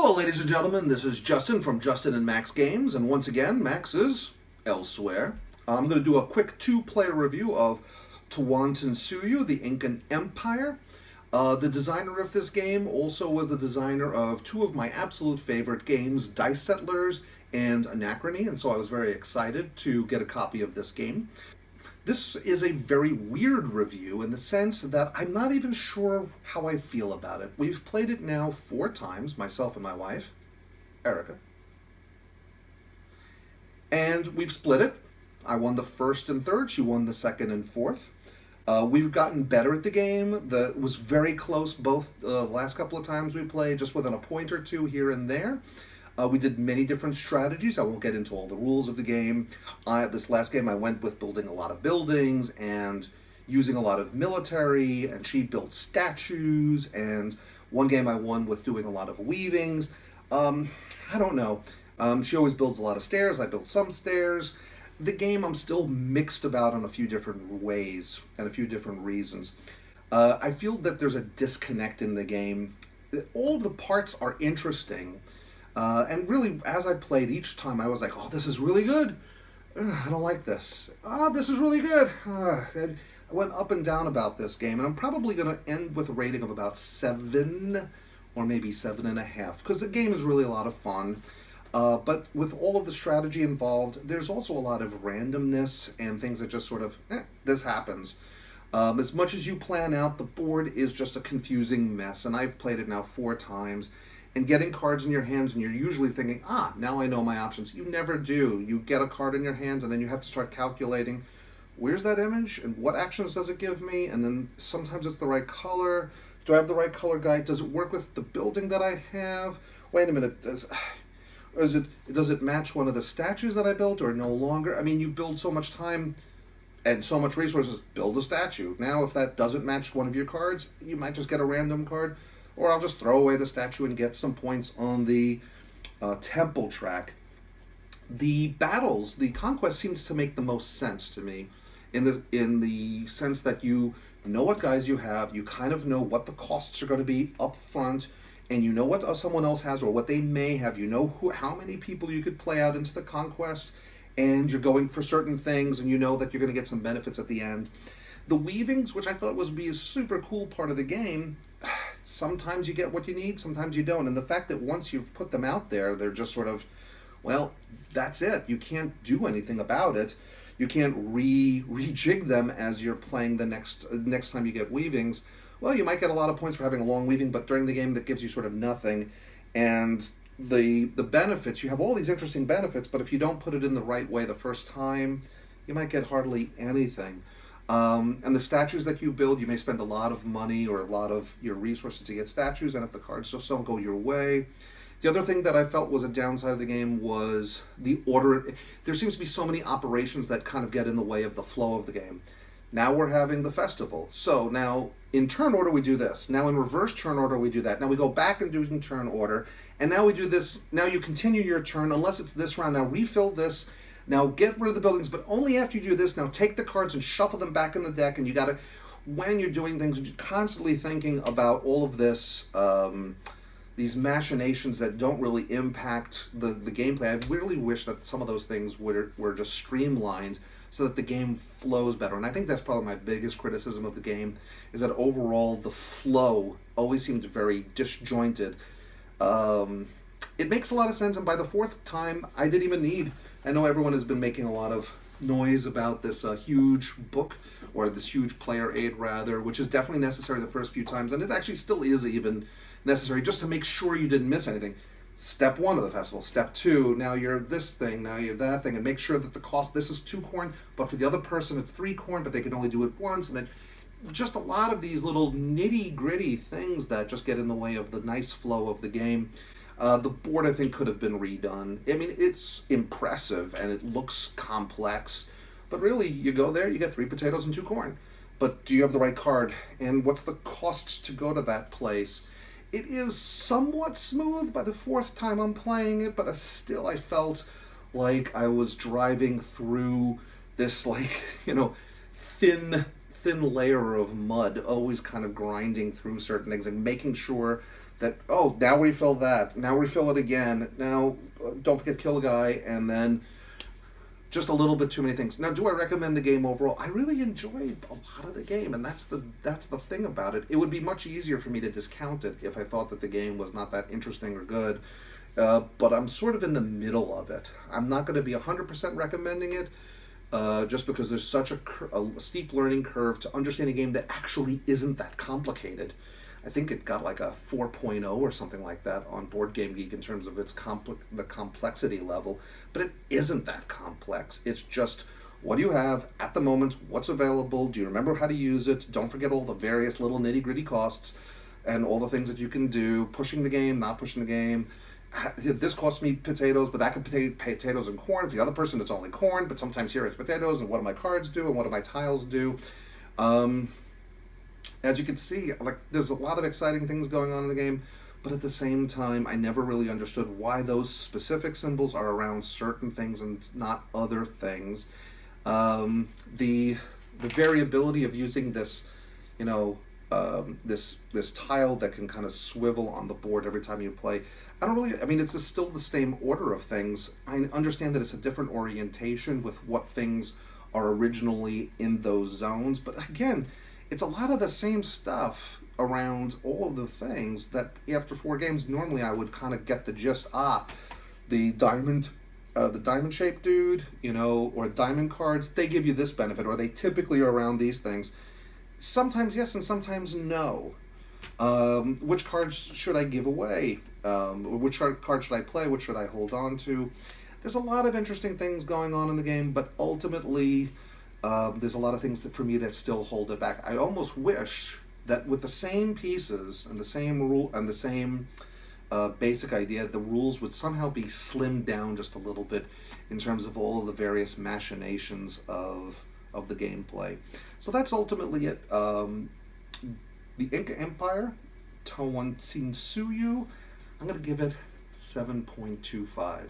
Hello, ladies and gentlemen. This is Justin from Justin and Max Games, and once again, Max is elsewhere. I'm going to do a quick two-player review of Tawantinsuyu, the Incan Empire. The designer of this game also was the designer of two of my absolute favorite games, Dice Settlers and Anachrony, and so I was very excited to get a copy of this game. This is a very weird review in the sense that I'm not even sure how I feel about it. We've played it now 4 times, myself and my wife, Erica. And we've split it. I won the first and third, she won the second and fourth. We've gotten better at the game. It was very close both the last couple of times we played, just within a point or two here and there. We did many different strategies. I won't get into all the rules of the game. This last game I went with building a lot of buildings and using a lot of military, and she built statues, and one game I won with doing a lot of weavings. I don't know. She always builds a lot of stairs. I built some stairs. The game I'm still mixed about in a few different ways and a few different reasons. I feel that there's a disconnect in the game. All of the parts are interesting. And really, as I played each time, I was like, oh, this is really good. I don't like this. This is really good. I went up and down about this game, and I'm probably going to end with a rating of about 7 or maybe 7.5, because the game is really a lot of fun. But with all of the strategy involved, there's also a lot of randomness and things that just sort of, this happens. As much as you plan out, the board is just a confusing mess, and I've played it now 4 times. And getting cards in your hands, and you're usually thinking, now I know my options. You never do. You get a card in your hands, and then you have to start calculating, where's that image, and what actions does it give me? And then sometimes it's the right color. Do I have the right color guide? Does it work with the building that I have? Wait a minute, does it match one of the statues that I built, or no longer? I mean, you build so much time and so much resources, build a statue. Now, if that doesn't match one of your cards, you might just get a random card. Or I'll just throw away the statue and get some points on the temple track. The battles, the conquest seems to make the most sense to me, in the sense that you know what guys you have, you kind of know what the costs are going to be up front, and you know what someone else has or what they may have. You know how many people you could play out into the conquest, and you're going for certain things, and you know that you're going to get some benefits at the end. The weavings, which I thought was be a super cool part of the game, sometimes you get what you need, sometimes you don't. And the fact that once you've put them out there, they're just sort of, well, that's it. You can't do anything about it. You can't rejig them as you're playing the next time you get weavings. Well, you might get a lot of points for having a long weaving, but during the game that gives you sort of nothing. And the benefits, you have all these interesting benefits, but if you don't put it in the right way the first time, you might get hardly anything. And the statues that you build, you may spend a lot of money or a lot of your resources to get statues, and if the cards just don't go your way. The other thing that I felt was a downside of the game was the order. There seems to be so many operations that kind of get in the way of the flow of the game. Now we're having the festival. So now in turn order we do this. Now in reverse turn order we do that. Now we go back and do in turn order. And now we do this. Now you continue your turn unless it's this round. Now refill this. Now get rid of the buildings, but only after you do this. Now take the cards and shuffle them back in the deck, and you got to, when you're doing things, you're constantly thinking about all of this, these machinations that don't really impact the gameplay. I really wish that some of those things were just streamlined so that the game flows better. And I think that's probably my biggest criticism of the game, is that overall the flow always seemed very disjointed. It makes a lot of sense, and by the 4th time, I didn't even need... I know everyone has been making a lot of noise about this huge book, or this huge player aid rather, which is definitely necessary the first few times, and it actually still is even necessary just to make sure you didn't miss anything. Step 1 of the festival, step 2, now you're this thing, now you're that thing, and make sure that the cost, this is 2 corn, but for the other person it's 3 corn, but they can only do it once, and then just a lot of these little nitty-gritty things that just get in the way of the nice flow of the game. The board, I think, could have been redone. I mean, it's impressive, and it looks complex, but really, you go there, you get 3 potatoes and 2 corn. But do you have the right card? And what's the costs to go to that place? It is somewhat smooth by the 4th time I'm playing it, but still I felt like I was driving through this, like, thin layer of mud, always kind of grinding through certain things and making sure that, oh, now refill that, now refill it again, now don't forget kill a guy, and then just a little bit too many things. Now, do I recommend the game overall? I really enjoyed a lot of the game, and that's the thing about it. It would be much easier for me to discount it if I thought that the game was not that interesting or good. But I'm sort of in the middle of it. I'm not going to be 100% recommending it, just because there's such a steep learning curve to understand a game that actually isn't that complicated. I think it got like a 4.0 or something like that on Board Game Geek in terms of its the complexity level, but it isn't that complex. It's just, what do you have at the moment? What's available? Do you remember how to use it? Don't forget all the various little nitty gritty costs and all the things that you can do. Pushing the game, not pushing the game. This costs me potatoes, but that could potatoes and corn. If the other person, it's only corn, but sometimes here it's potatoes. And what do my cards do? And what do my tiles do? As you can see, like, there's a lot of exciting things going on in the game, but at the same time, I never really understood why those specific symbols are around certain things and not other things. The variability of using this, you know, this tile that can kind of swivel on the board every time you play. I don't really. I mean, it's still the same order of things. I understand that it's a different orientation with what things are originally in those zones, but again, it's a lot of the same stuff around all of the things that after 4 games normally I would kind of get the gist. The diamond shaped dude, or diamond cards, they give you this benefit, or they typically are around these things. Sometimes yes and sometimes no. Which cards should I give away? Which card should I play? Which should I hold on to? There's a lot of interesting things going on in the game, but ultimately there's a lot of things that for me that still hold it back. I almost wish that with the same pieces and the same rule and the same basic idea, the rules would somehow be slimmed down just a little bit in terms of all of the various machinations of the gameplay. So that's ultimately it. The Inca Empire, Tawantinsuyu, I'm going to give it 7.25.